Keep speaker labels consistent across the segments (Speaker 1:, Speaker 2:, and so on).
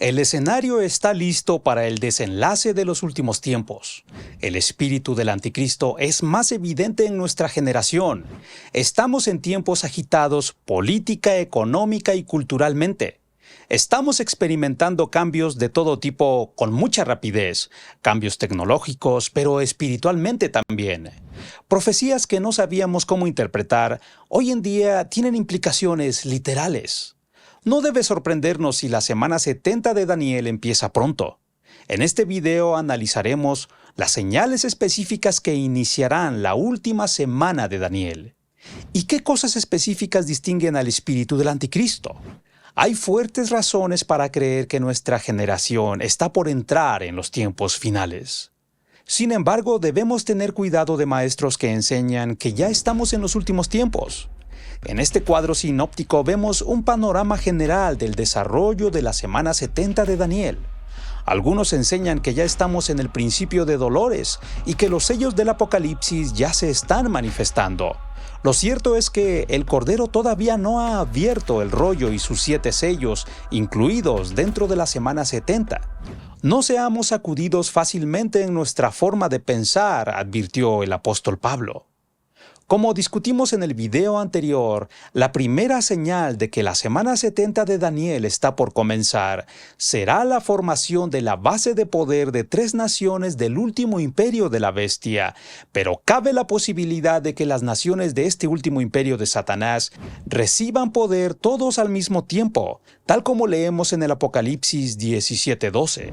Speaker 1: El escenario está listo para el desenlace de los últimos tiempos. El espíritu del anticristo es más evidente en nuestra generación. Estamos en tiempos agitados política, económica y culturalmente. Estamos experimentando cambios de todo tipo con mucha rapidez, cambios tecnológicos, pero espiritualmente también. Profecías que no sabíamos cómo interpretar, hoy en día tienen implicaciones literales. No debe sorprendernos si la semana 70 de Daniel empieza pronto. En este video analizaremos las señales específicas que iniciarán la última semana de Daniel. ¿Y qué cosas específicas distinguen al espíritu del anticristo? Hay fuertes razones para creer que nuestra generación está por entrar en los tiempos finales. Sin embargo, debemos tener cuidado de maestros que enseñan que ya estamos en los últimos tiempos. En este cuadro sinóptico vemos un panorama general del desarrollo de la semana 70 de Daniel. Algunos enseñan que ya estamos en el principio de dolores y que los sellos del Apocalipsis ya se están manifestando. Lo cierto es que el Cordero todavía no ha abierto el rollo y sus 7 sellos, incluidos dentro de la semana 70. No seamos sacudidos fácilmente en nuestra forma de pensar, advirtió el apóstol Pablo. Como discutimos en el video anterior, la primera señal de que la semana 70 de Daniel está por comenzar será la formación de la base de poder de 3 naciones del último imperio de la bestia, pero cabe la posibilidad de que las naciones de este último imperio de Satanás reciban poder todos al mismo tiempo, tal como leemos en el Apocalipsis 17:12.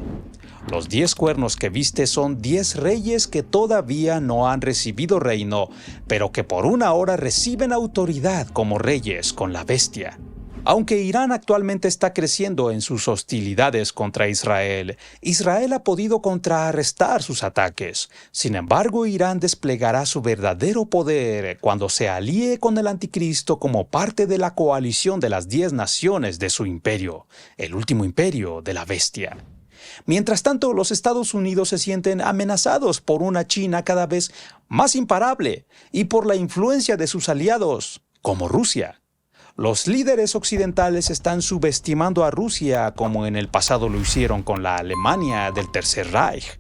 Speaker 1: Los 10 cuernos que viste son 10 reyes que todavía no han recibido reino, pero que por una hora reciben autoridad como reyes con la bestia. Aunque Irán actualmente está creciendo en sus hostilidades contra Israel, Israel ha podido contrarrestar sus ataques. Sin embargo, Irán desplegará su verdadero poder cuando se alíe con el anticristo como parte de la coalición de las 10 naciones de su imperio, el último imperio de la bestia. Mientras tanto, los Estados Unidos se sienten amenazados por una China cada vez más imparable y por la influencia de sus aliados, como Rusia. Los líderes occidentales están subestimando a Rusia como en el pasado lo hicieron con la Alemania del Tercer Reich.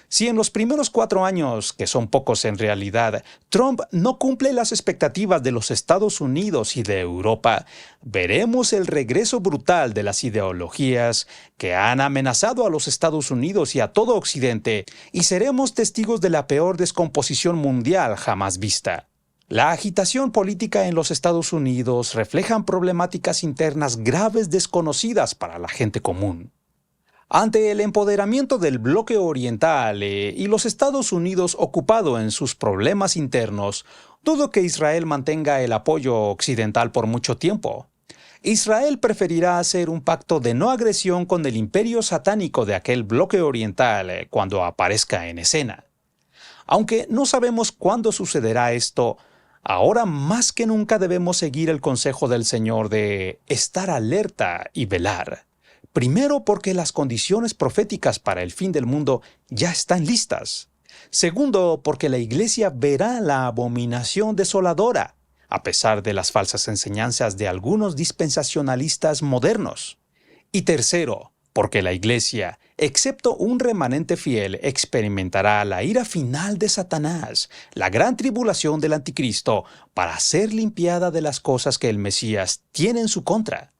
Speaker 1: Si en los primeros 4 años, que son pocos en realidad, Trump no cumple las expectativas de los Estados Unidos y de Europa, veremos el regreso brutal de las ideologías que han amenazado a los Estados Unidos y a todo Occidente, y seremos testigos de la peor descomposición mundial jamás vista. La agitación política en los Estados Unidos refleja problemáticas internas graves desconocidas para la gente común. Ante el empoderamiento del bloque oriental y los Estados Unidos ocupado en sus problemas internos, dudo que Israel mantenga el apoyo occidental por mucho tiempo. Israel preferirá hacer un pacto de no agresión con el imperio satánico de aquel bloque oriental cuando aparezca en escena. Aunque no sabemos cuándo sucederá esto, ahora más que nunca debemos seguir el consejo del Señor de estar alerta y velar. Primero, porque las condiciones proféticas para el fin del mundo ya están listas. Segundo, porque la Iglesia verá la abominación desoladora, a pesar de las falsas enseñanzas de algunos dispensacionalistas modernos. Y tercero, porque la Iglesia, excepto un remanente fiel, experimentará la ira final de Satanás, la gran tribulación del anticristo, para ser limpiada de las cosas que el Mesías tiene en su contra.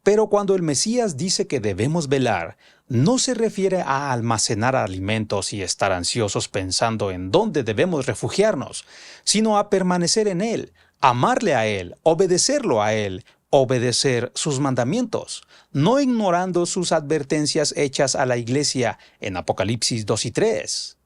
Speaker 1: Pero cuando el Mesías dice que debemos velar, no se refiere a almacenar alimentos y estar ansiosos pensando en dónde debemos refugiarnos, sino a permanecer en Él, amarle a Él, obedecerlo a Él, obedecer sus mandamientos, no ignorando sus advertencias hechas a la Iglesia en Apocalipsis 2 y 3,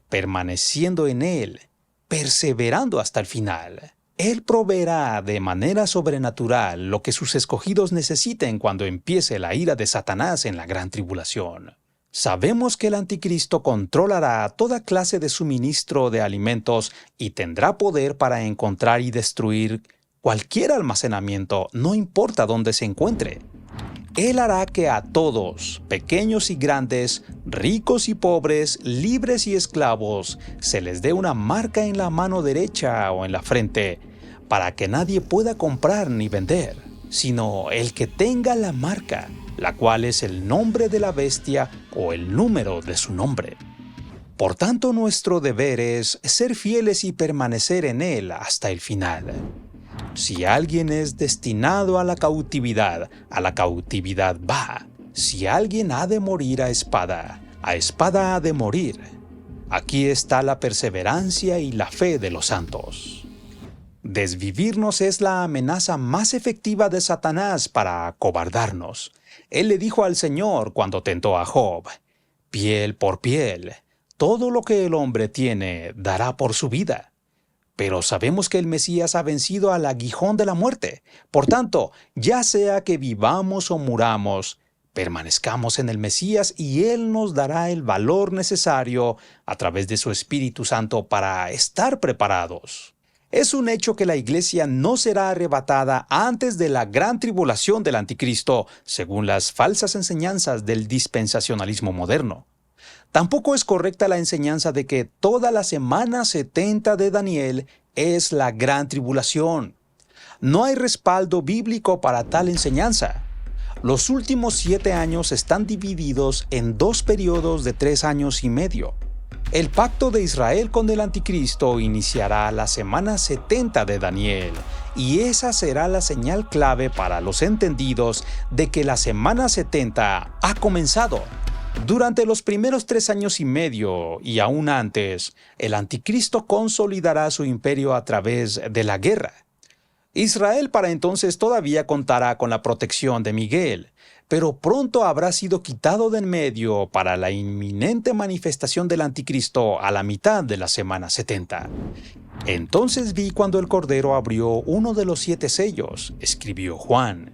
Speaker 1: permaneciendo en Él, perseverando hasta el final. Él proveerá de manera sobrenatural lo que sus escogidos necesiten cuando empiece la ira de Satanás en la gran tribulación. Sabemos que el anticristo controlará toda clase de suministro de alimentos y tendrá poder para encontrar y destruir cualquier almacenamiento, no importa dónde se encuentre. Él hará que a todos, pequeños y grandes, ricos y pobres, libres y esclavos, se les dé una marca en la mano derecha o en la frente, para que nadie pueda comprar ni vender, sino el que tenga la marca la cual es el nombre de la bestia o el número de su nombre. Por tanto, nuestro deber es ser fieles y permanecer en él hasta el final. Si alguien es destinado a la cautividad va. Si alguien ha de morir a espada ha de morir. Aquí está la perseverancia y la fe de los santos. Desvivirnos es la amenaza más efectiva de Satanás para acobardarnos. Él le dijo al Señor cuando tentó a Job: piel por piel, todo lo que el hombre tiene dará por su vida. Pero sabemos que el Mesías ha vencido al aguijón de la muerte. Por tanto, ya sea que vivamos o muramos, permanezcamos en el Mesías y Él nos dará el valor necesario a través de su Espíritu Santo para estar preparados. Es un hecho que la iglesia no será arrebatada antes de la gran tribulación del anticristo, según las falsas enseñanzas del dispensacionalismo moderno. Tampoco es correcta la enseñanza de que toda la semana 70 de Daniel es la gran tribulación. No hay respaldo bíblico para tal enseñanza. Los últimos 7 años están divididos en 2 periodos de 3 años y medio. El pacto de Israel con el anticristo iniciará la semana 70 de Daniel, y esa será la señal clave para los entendidos de que la semana 70 ha comenzado. Durante los primeros 3 años y medio, y aún antes, el anticristo consolidará su imperio a través de la guerra. Israel para entonces todavía contará con la protección de Miguel, pero pronto habrá sido quitado de en medio para la inminente manifestación del anticristo a la mitad de la semana 70. Entonces vi cuando el Cordero abrió uno de los 7 sellos, escribió Juan,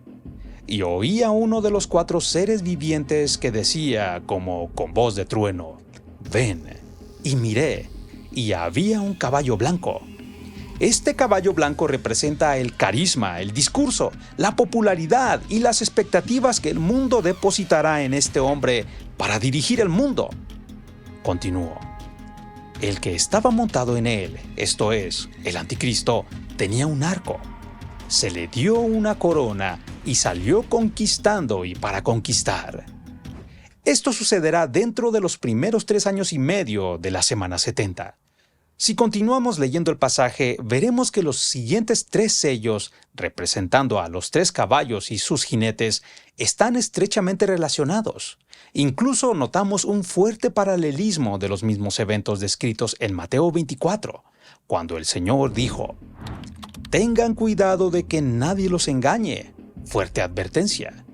Speaker 1: y oí a uno de los 4 seres vivientes que decía como con voz de trueno: ven. Y miré, y había un caballo blanco. Este caballo blanco representa el carisma, el discurso, la popularidad y las expectativas que el mundo depositará en este hombre para dirigir el mundo. Continuó. El que estaba montado en él, esto es, el anticristo, tenía un arco. Se le dio una corona y salió conquistando y para conquistar. Esto sucederá dentro de los primeros 3 años y medio de la semana 70. Si continuamos leyendo el pasaje, veremos que los siguientes 3 sellos, representando a los 3 caballos y sus jinetes, están estrechamente relacionados. Incluso notamos un fuerte paralelismo de los mismos eventos descritos en Mateo 24, cuando el Señor dijo: tengan cuidado de que nadie los engañe. Fuerte advertencia.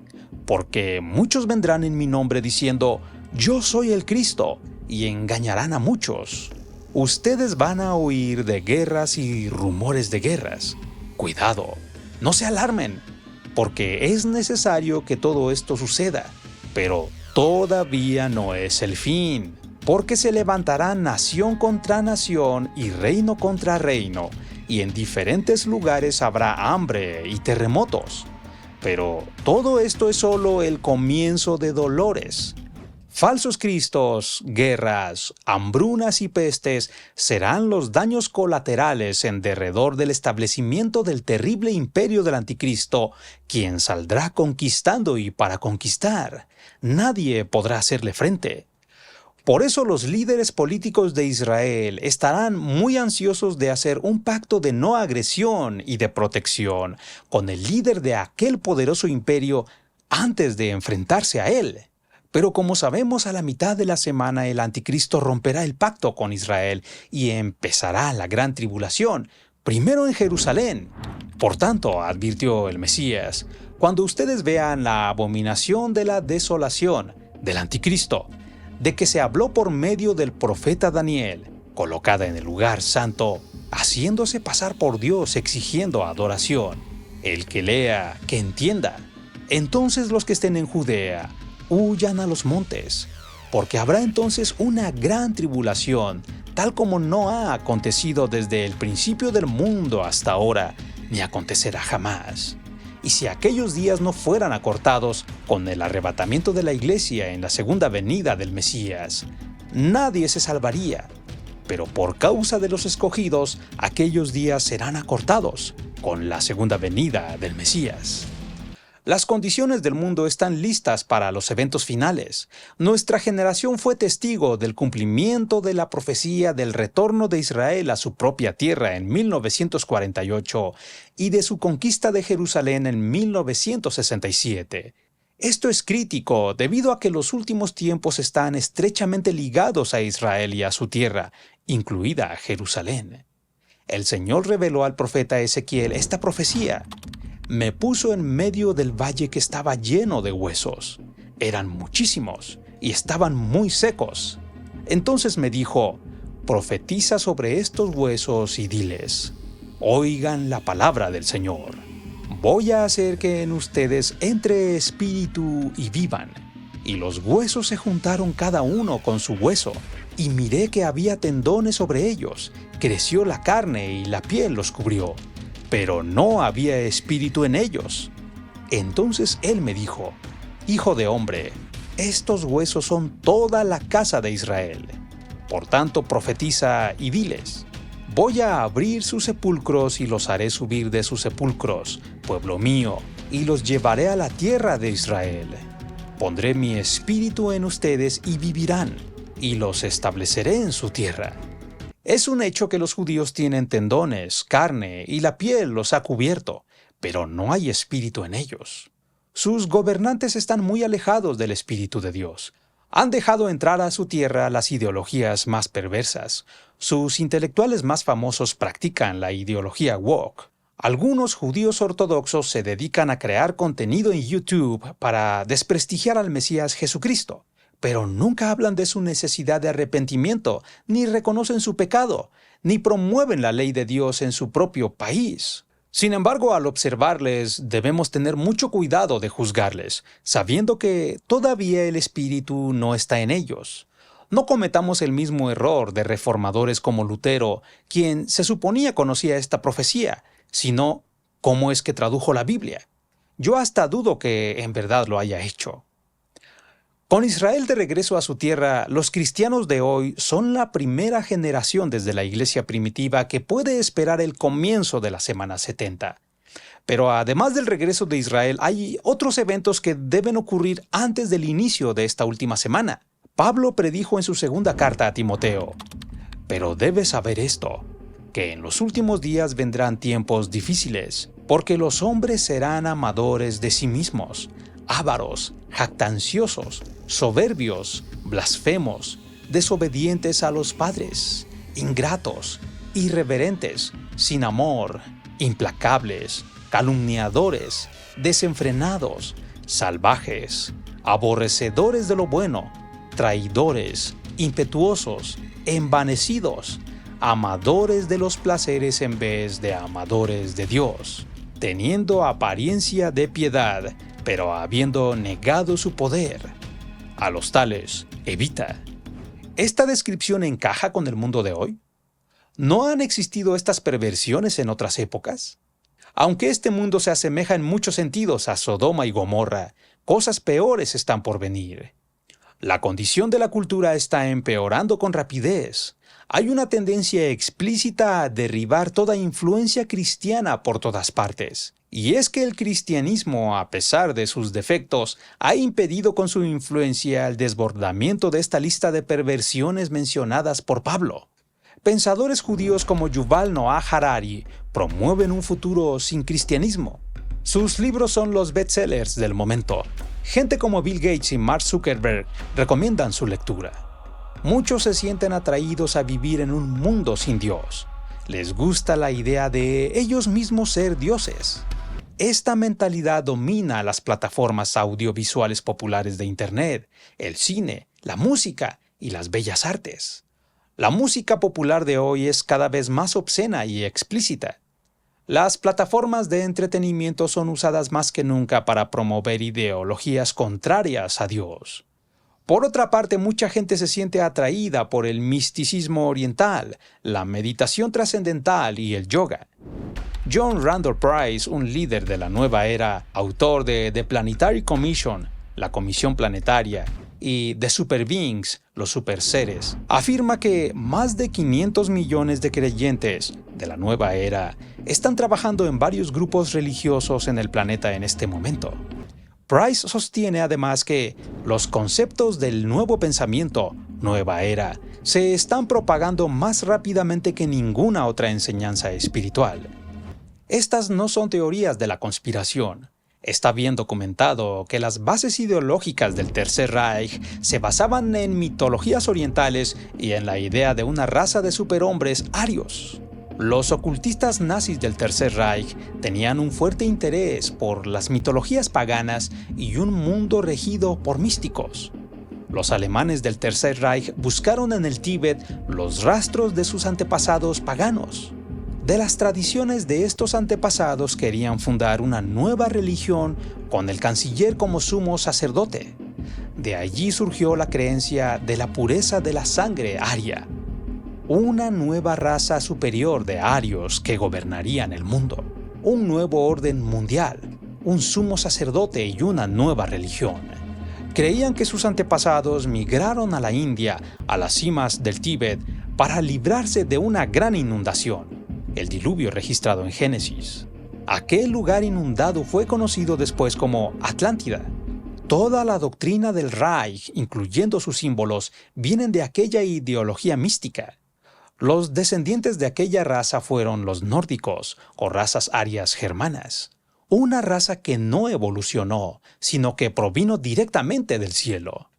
Speaker 1: Porque muchos vendrán en mi nombre diciendo: yo soy el Cristo, y engañarán a muchos. Ustedes van a oír de guerras y rumores de guerras. Cuidado, no se alarmen, porque es necesario que todo esto suceda, pero todavía no es el fin, porque se levantará nación contra nación y reino contra reino, y en diferentes lugares habrá hambre y terremotos. Pero todo esto es solo el comienzo de dolores. Falsos cristos, guerras, hambrunas y pestes serán los daños colaterales en derredor del establecimiento del terrible imperio del anticristo, quien saldrá conquistando y para conquistar. Nadie podrá hacerle frente. Por eso los líderes políticos de Israel estarán muy ansiosos de hacer un pacto de no agresión y de protección con el líder de aquel poderoso imperio antes de enfrentarse a él. Pero como sabemos, a la mitad de la semana el anticristo romperá el pacto con Israel y empezará la gran tribulación, primero en Jerusalén. Por tanto, advirtió el Mesías, cuando ustedes vean la abominación de la desolación del anticristo, de que se habló por medio del profeta Daniel, colocada en el lugar santo, haciéndose pasar por Dios, exigiendo adoración. El que lea, que entienda. Entonces los que estén en Judea, huyan a los montes, porque habrá entonces una gran tribulación, tal como no ha acontecido desde el principio del mundo hasta ahora, ni acontecerá jamás. Y si aquellos días no fueran acortados con el arrebatamiento de la iglesia en la segunda venida del Mesías, nadie se salvaría. Pero por causa de los escogidos, aquellos días serán acortados con la segunda venida del Mesías. Las condiciones del mundo están listas para los eventos finales. Nuestra generación fue testigo del cumplimiento de la profecía del retorno de Israel a su propia tierra en 1948 y de su conquista de Jerusalén en 1967. Esto es crítico debido a que los últimos tiempos están estrechamente ligados a Israel y a su tierra, incluida Jerusalén. El Señor reveló al profeta Ezequiel esta profecía. Me puso en medio del valle que estaba lleno de huesos. Eran muchísimos y estaban muy secos. Entonces me dijo, profetiza sobre estos huesos y diles, oigan la palabra del Señor. Voy a hacer que en ustedes entre espíritu y vivan. Y los huesos se juntaron cada uno con su hueso, y miré que había tendones sobre ellos. Creció la carne y la piel los cubrió, pero no había espíritu en ellos. Entonces él me dijo, Hijo de hombre, estos huesos son toda la casa de Israel. Por tanto profetiza y diles, voy a abrir sus sepulcros y los haré subir de sus sepulcros, pueblo mío, y los llevaré a la tierra de Israel. Pondré mi espíritu en ustedes y vivirán, y los estableceré en su tierra. Es un hecho que los judíos tienen tendones, carne, y la piel los ha cubierto, pero no hay espíritu en ellos. Sus gobernantes están muy alejados del Espíritu de Dios. Han dejado entrar a su tierra las ideologías más perversas. Sus intelectuales más famosos practican la ideología woke. Algunos judíos ortodoxos se dedican a crear contenido en YouTube para desprestigiar al Mesías Jesucristo, pero nunca hablan de su necesidad de arrepentimiento, ni reconocen su pecado, ni promueven la ley de Dios en su propio país. Sin embargo, al observarles, debemos tener mucho cuidado de juzgarles, sabiendo que todavía el Espíritu no está en ellos. No cometamos el mismo error de reformadores como Lutero, quien se suponía conocía esta profecía, sino cómo es que tradujo la Biblia. Yo hasta dudo que en verdad lo haya hecho. Con Israel de regreso a su tierra, los cristianos de hoy son la primera generación desde la iglesia primitiva que puede esperar el comienzo de la semana 70. Pero además del regreso de Israel, hay otros eventos que deben ocurrir antes del inicio de esta última semana. Pablo predijo en su segunda carta a Timoteo, pero debes saber esto, que en los últimos días vendrán tiempos difíciles, porque los hombres serán amadores de sí mismos, ávaros, jactanciosos, soberbios, blasfemos, desobedientes a los padres, ingratos, irreverentes, sin amor, implacables, calumniadores, desenfrenados, salvajes, aborrecedores de lo bueno, traidores, impetuosos, envanecidos, amadores de los placeres en vez de amadores de Dios, teniendo apariencia de piedad, pero habiendo negado su poder. A los tales, evita. ¿Esta descripción encaja con el mundo de hoy? ¿No han existido estas perversiones en otras épocas? Aunque este mundo se asemeja en muchos sentidos a Sodoma y Gomorra, cosas peores están por venir. La condición de la cultura está empeorando con rapidez. Hay una tendencia explícita a derribar toda influencia cristiana por todas partes. Y es que el cristianismo, a pesar de sus defectos, ha impedido con su influencia el desbordamiento de esta lista de perversiones mencionadas por Pablo. Pensadores judíos como Yuval Noah Harari promueven un futuro sin cristianismo. Sus libros son los bestsellers del momento. Gente como Bill Gates y Mark Zuckerberg recomiendan su lectura. Muchos se sienten atraídos a vivir en un mundo sin Dios. Les gusta la idea de ellos mismos ser dioses. Esta mentalidad domina las plataformas audiovisuales populares de Internet, el cine, la música y las bellas artes. La música popular de hoy es cada vez más obscena y explícita. Las plataformas de entretenimiento son usadas más que nunca para promover ideologías contrarias a Dios. Por otra parte, mucha gente se siente atraída por el misticismo oriental, la meditación trascendental y el yoga. John Randall Price, un líder de la nueva era, autor de The Planetary Commission, la Comisión Planetaria, y The Super Beings, los superseres, afirma que más de 500 millones de creyentes de la nueva era están trabajando en varios grupos religiosos en el planeta en este momento. Price sostiene además que los conceptos del nuevo pensamiento, nueva era, se están propagando más rápidamente que ninguna otra enseñanza espiritual. Estas no son teorías de la conspiración. Está bien documentado que las bases ideológicas del Tercer Reich se basaban en mitologías orientales y en la idea de una raza de superhombres arios. Los ocultistas nazis del Tercer Reich tenían un fuerte interés por las mitologías paganas y un mundo regido por místicos. Los alemanes del Tercer Reich buscaron en el Tíbet los rastros de sus antepasados paganos. De las tradiciones de estos antepasados querían fundar una nueva religión con el canciller como sumo sacerdote. De allí surgió la creencia de la pureza de la sangre aria, una nueva raza superior de arios que gobernarían el mundo, un nuevo orden mundial, un sumo sacerdote y una nueva religión. Creían que sus antepasados migraron a la India, a las cimas del Tíbet, para librarse de una gran inundación, el diluvio registrado en Génesis. Aquel lugar inundado fue conocido después como Atlántida. Toda la doctrina del Reich, incluyendo sus símbolos, vienen de aquella ideología mística. Los descendientes de aquella raza fueron los nórdicos o razas arias germanas, una raza que no evolucionó, sino que provino directamente del cielo.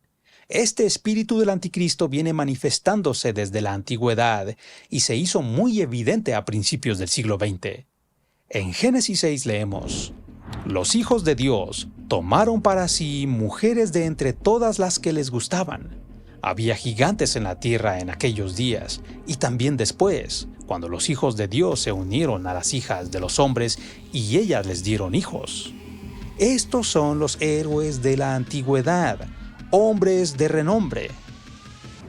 Speaker 1: Este espíritu del anticristo viene manifestándose desde la antigüedad y se hizo muy evidente a principios del siglo XX. En Génesis 6 leemos: «Los hijos de Dios tomaron para sí mujeres de entre todas las que les gustaban. Había gigantes en la tierra en aquellos días, y también después, cuando los hijos de Dios se unieron a las hijas de los hombres y ellas les dieron hijos». Estos son los héroes de la antigüedad, hombres de renombre.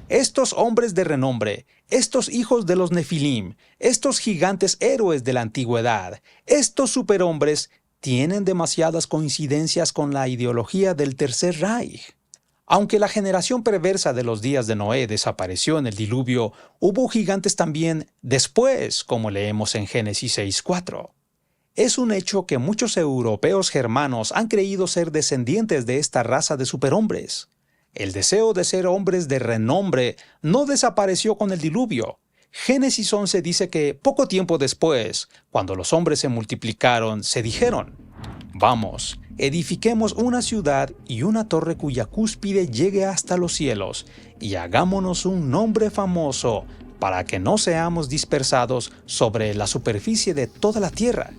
Speaker 1: Estos hombres de renombre, estos hijos de los Nefilim, estos gigantes héroes de la antigüedad, estos superhombres, tienen demasiadas coincidencias con la ideología del Tercer Reich. Aunque la generación perversa de los días de Noé desapareció en el diluvio, hubo gigantes también después, como leemos en Génesis 6:4. Es un hecho que muchos europeos germanos han creído ser descendientes de esta raza de superhombres. El deseo de ser hombres de renombre no desapareció con el diluvio. Génesis 11 dice que poco tiempo después, cuando los hombres se multiplicaron, se dijeron: «Vamos, edifiquemos una ciudad y una torre cuya cúspide llegue hasta los cielos, y hagámonos un nombre famoso, para que no seamos dispersados sobre la superficie de toda la tierra».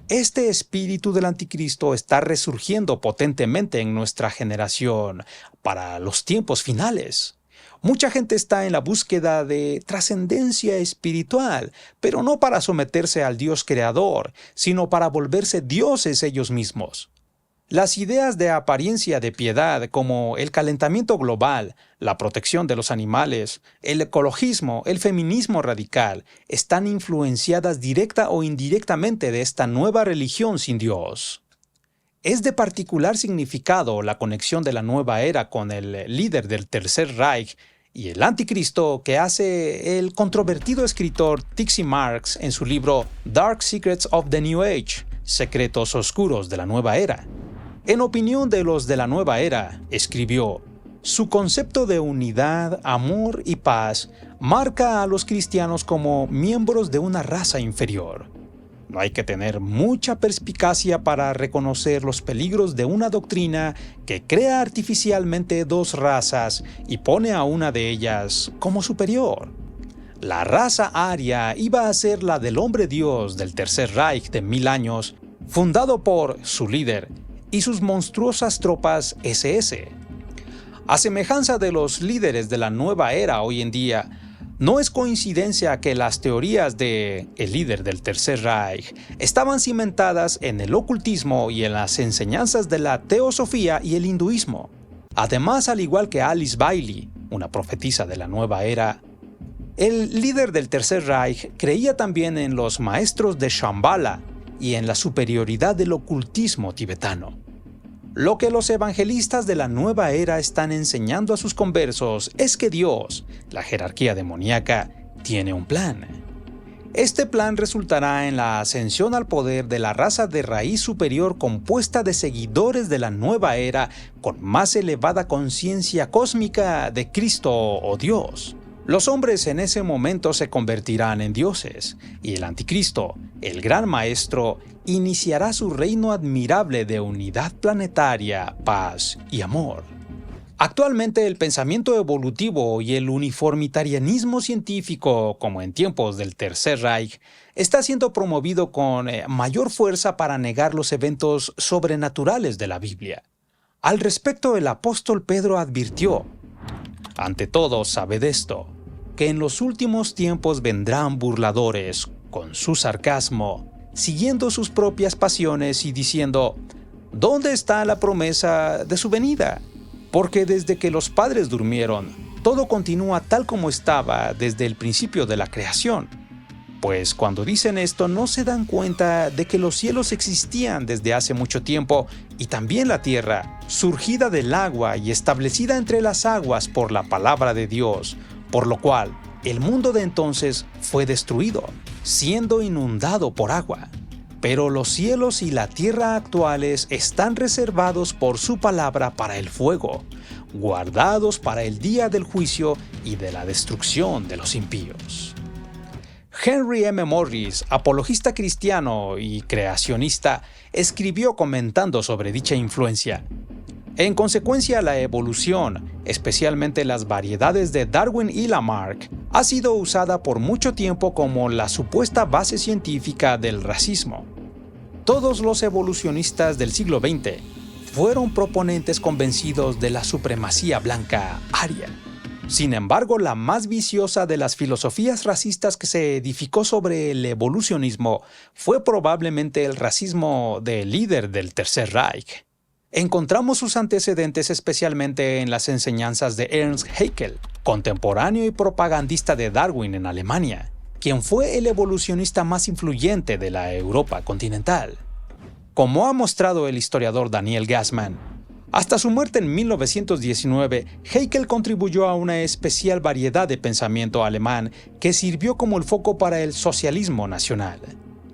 Speaker 1: Este espíritu del anticristo está resurgiendo potentemente en nuestra generación para los tiempos finales. Mucha gente está en la búsqueda de trascendencia espiritual, pero no para someterse al Dios creador, sino para volverse dioses ellos mismos. Las ideas de apariencia de piedad como el calentamiento global, la protección de los animales, el ecologismo, el feminismo radical, están influenciadas directa o indirectamente de esta nueva religión sin Dios. Es de particular significado la conexión de la nueva era con el líder del Tercer Reich y el anticristo que hace el controvertido escritor Tixi Marx en su libro Dark Secrets of the New Age, Secretos Oscuros de la Nueva Era. En opinión de los de la nueva era, escribió: «Su concepto de unidad, amor y paz marca a los cristianos como miembros de una raza inferior. No hay que tener mucha perspicacia para reconocer los peligros de una doctrina que crea artificialmente dos razas y pone a una de ellas como superior. La raza aria iba a ser la del hombre Dios del Tercer Reich de 1000 años, fundado por su líder y sus monstruosas tropas SS. A semejanza de los líderes de la nueva era hoy en día, no es coincidencia que las teorías de el líder del Tercer Reich estaban cimentadas en el ocultismo y en las enseñanzas de la teosofía y el hinduismo. Además, al igual que Alice Bailey, una profetisa de la nueva era, el líder del Tercer Reich creía también en los maestros de Shambhala y en la superioridad del ocultismo tibetano. Lo que los evangelistas de la nueva era están enseñando a sus conversos es que Dios, la jerarquía demoníaca, tiene un plan. Este plan resultará en la ascensión al poder de la raza de raíz superior compuesta de seguidores de la nueva era con más elevada conciencia cósmica de Cristo o Dios. Los hombres en ese momento se convertirán en dioses, y el anticristo, el gran maestro, iniciará su reino admirable de unidad planetaria, paz y amor. Actualmente el pensamiento evolutivo y el uniformitarianismo científico, como en tiempos del Tercer Reich, está siendo promovido con mayor fuerza para negar los eventos sobrenaturales de la Biblia. Al respecto, el apóstol Pedro advirtió: «Ante todo, sabed esto, que en los últimos tiempos vendrán burladores, con su sarcasmo, siguiendo sus propias pasiones y diciendo: ¿dónde está la promesa de su venida? Porque desde que los padres durmieron, todo continúa tal como estaba desde el principio de la creación. Pues cuando dicen esto no se dan cuenta de que los cielos existían desde hace mucho tiempo y también la tierra, surgida del agua y establecida entre las aguas por la palabra de Dios, por lo cual el mundo de entonces fue destruido, siendo inundado por agua. Pero los cielos y la tierra actuales están reservados por su palabra para el fuego, guardados para el día del juicio y de la destrucción de los impíos». Henry M. Morris, apologista cristiano y creacionista, escribió comentando sobre dicha influencia: «En consecuencia, la evolución, especialmente las variedades de Darwin y Lamarck, ha sido usada por mucho tiempo como la supuesta base científica del racismo. Todos los evolucionistas del siglo XX fueron proponentes convencidos de la supremacía blanca aria. Sin embargo, la más viciosa de las filosofías racistas que se edificó sobre el evolucionismo fue probablemente el racismo del líder del Tercer Reich. Encontramos sus antecedentes especialmente en las enseñanzas de Ernst Haeckel, contemporáneo y propagandista de Darwin en Alemania, quien fue el evolucionista más influyente de la Europa continental. Como ha mostrado el historiador Daniel Gassman, hasta su muerte en 1919, Haeckel contribuyó a una especial variedad de pensamiento alemán que sirvió como el foco para el socialismo nacional.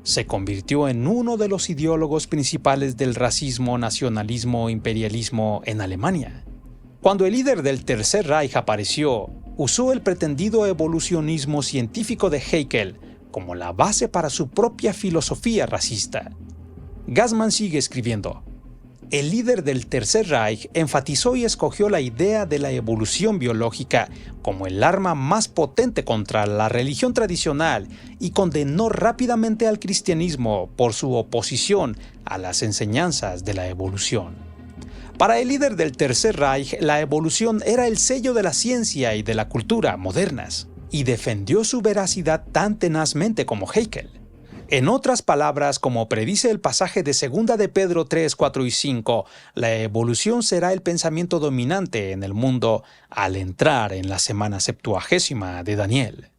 Speaker 1: Se convirtió en uno de los ideólogos principales del racismo, nacionalismo e imperialismo en Alemania. Cuando el líder del Tercer Reich apareció, usó el pretendido evolucionismo científico de Haeckel como la base para su propia filosofía racista. Gassman sigue escribiendo: «El líder del Tercer Reich enfatizó y escogió la idea de la evolución biológica como el arma más potente contra la religión tradicional y condenó rápidamente al cristianismo por su oposición a las enseñanzas de la evolución. Para el líder del Tercer Reich, la evolución era el sello de la ciencia y de la cultura modernas, y defendió su veracidad tan tenazmente como Haeckel. En otras palabras, como predice el pasaje de 2 de Pedro 3, 4 y 5, la evolución será el pensamiento dominante en el mundo al entrar en la semana septuagésima de Daniel.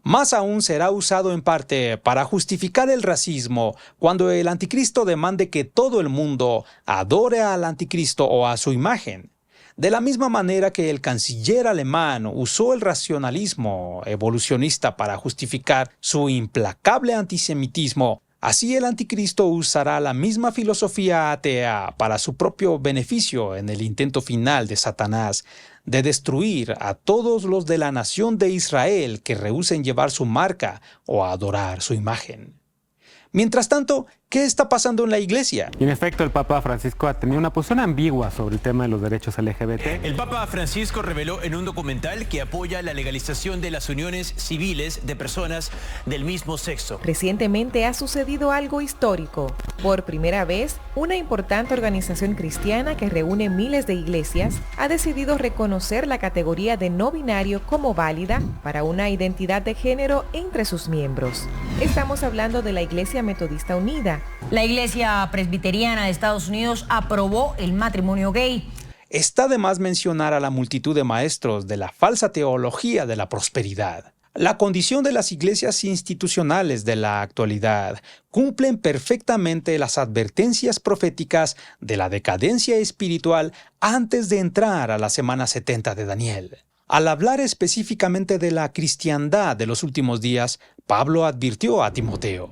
Speaker 1: Más aún será usado en parte para justificar el racismo cuando el anticristo demande que todo el mundo adore al anticristo o a su imagen. De la misma manera que el canciller alemán usó el racionalismo evolucionista para justificar su implacable antisemitismo, así el anticristo usará la misma filosofía atea para su propio beneficio en el intento final de Satanás de destruir a todos los de la nación de Israel que rehúsen llevar su marca o adorar su imagen. Mientras tanto, ¿qué está pasando en la iglesia?
Speaker 2: Y en efecto, el Papa Francisco ha tenido una posición ambigua sobre el tema de los derechos LGBT.
Speaker 3: El Papa Francisco reveló en un documental que apoya la legalización de las uniones civiles de personas del mismo sexo.
Speaker 4: Recientemente ha sucedido algo histórico. Por primera vez, una importante organización cristiana que reúne miles de iglesias ha decidido reconocer la categoría de no binario como válida para una identidad de género entre sus miembros. Estamos hablando de la Iglesia Metodista Unida.
Speaker 5: La Iglesia Presbiteriana de Estados Unidos aprobó el matrimonio gay.
Speaker 1: Está de más mencionar a la multitud de maestros de la falsa teología de la prosperidad. La condición de las iglesias institucionales de la actualidad cumplen perfectamente las advertencias proféticas de la decadencia espiritual antes de entrar a la semana 70 de Daniel. Al hablar específicamente de la cristiandad de los últimos días, Pablo advirtió a Timoteo: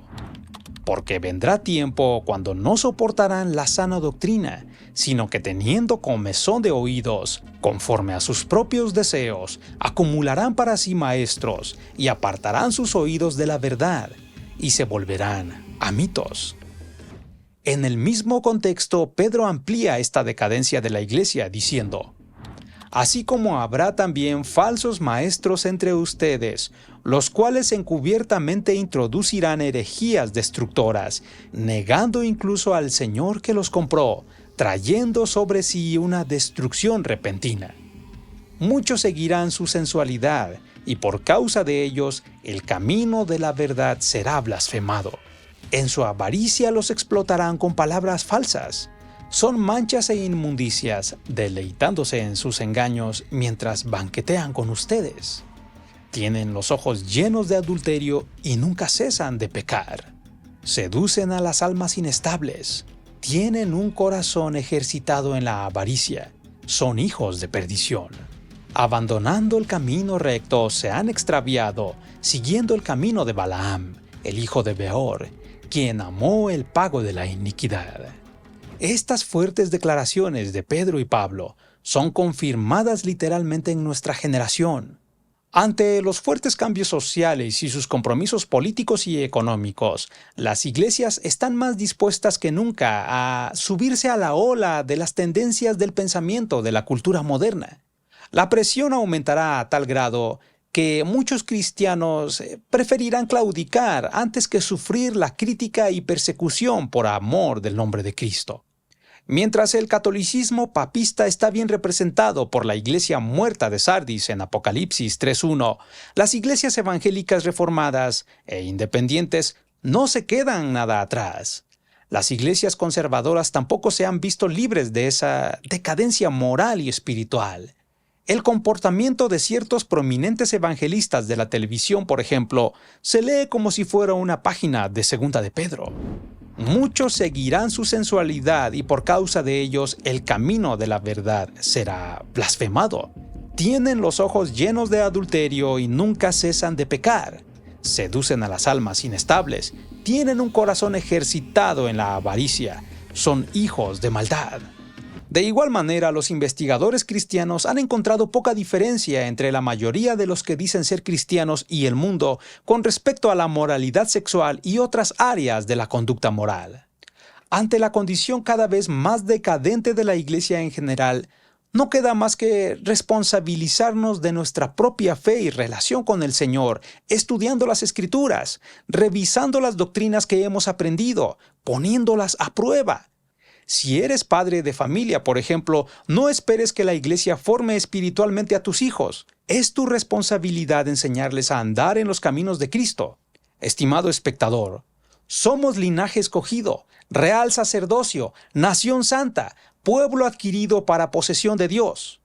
Speaker 1: porque vendrá tiempo cuando no soportarán la sana doctrina, sino que teniendo comezón de oídos, conforme a sus propios deseos, acumularán para sí maestros y apartarán sus oídos de la verdad, y se volverán a mitos. En el mismo contexto, Pedro amplía esta decadencia de la iglesia diciendo: así como habrá también falsos maestros entre ustedes, los cuales encubiertamente introducirán herejías destructoras, negando incluso al Señor que los compró, trayendo sobre sí una destrucción repentina. Muchos seguirán su sensualidad, y por causa de ellos, el camino de la verdad será blasfemado. En su avaricia los explotarán con palabras falsas. Son manchas e inmundicias, deleitándose en sus engaños mientras banquetean con ustedes. Tienen los ojos llenos de adulterio y nunca cesan de pecar. Seducen a las almas inestables. Tienen un corazón ejercitado en la avaricia. Son hijos de perdición. Abandonando el camino recto, se han extraviado, siguiendo el camino de Balaam, el hijo de Beor, quien amó el pago de la iniquidad. Estas fuertes declaraciones de Pedro y Pablo son confirmadas literalmente en nuestra generación. Ante los fuertes cambios sociales y sus compromisos políticos y económicos, las iglesias están más dispuestas que nunca a subirse a la ola de las tendencias del pensamiento de la cultura moderna. La presión aumentará a tal grado que muchos cristianos preferirán claudicar antes que sufrir la crítica y persecución por amor del nombre de Cristo. Mientras el catolicismo papista está bien representado por la iglesia muerta de Sardis en Apocalipsis 3:1, las iglesias evangélicas reformadas e independientes no se quedan nada atrás. Las iglesias conservadoras tampoco se han visto libres de esa decadencia moral y espiritual. El comportamiento de ciertos prominentes evangelistas de la televisión, por ejemplo, se lee como si fuera una página de Segunda de Pedro. Muchos seguirán su sensualidad y por causa de ellos el camino de la verdad será blasfemado. Tienen los ojos llenos de adulterio y nunca cesan de pecar. Seducen a las almas inestables. Tienen un corazón ejercitado en la avaricia. Son hijos de maldad. De igual manera, los investigadores cristianos han encontrado poca diferencia entre la mayoría de los que dicen ser cristianos y el mundo con respecto a la moralidad sexual y otras áreas de la conducta moral. Ante la condición cada vez más decadente de la iglesia en general, no queda más que responsabilizarnos de nuestra propia fe y relación con el Señor, estudiando las Escrituras, revisando las doctrinas que hemos aprendido, poniéndolas a prueba. Si eres padre de familia, por ejemplo, no esperes que la iglesia forme espiritualmente a tus hijos. Es tu responsabilidad enseñarles a andar en los caminos de Cristo. Estimado espectador, somos linaje escogido, real sacerdocio, nación santa, pueblo adquirido para posesión de Dios.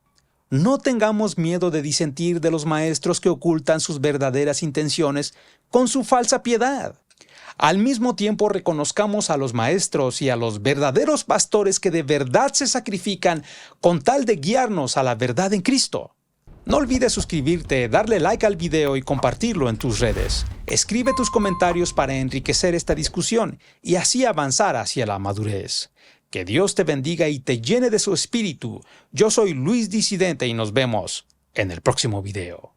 Speaker 1: No tengamos miedo de disentir de los maestros que ocultan sus verdaderas intenciones con su falsa piedad. Al mismo tiempo reconozcamos a los maestros y a los verdaderos pastores que de verdad se sacrifican con tal de guiarnos a la verdad en Cristo. No olvides suscribirte, darle like al video y compartirlo en tus redes. Escribe tus comentarios para enriquecer esta discusión y así avanzar hacia la madurez. Que Dios te bendiga y te llene de su espíritu. Yo soy Luis Disidente y nos vemos en el próximo video.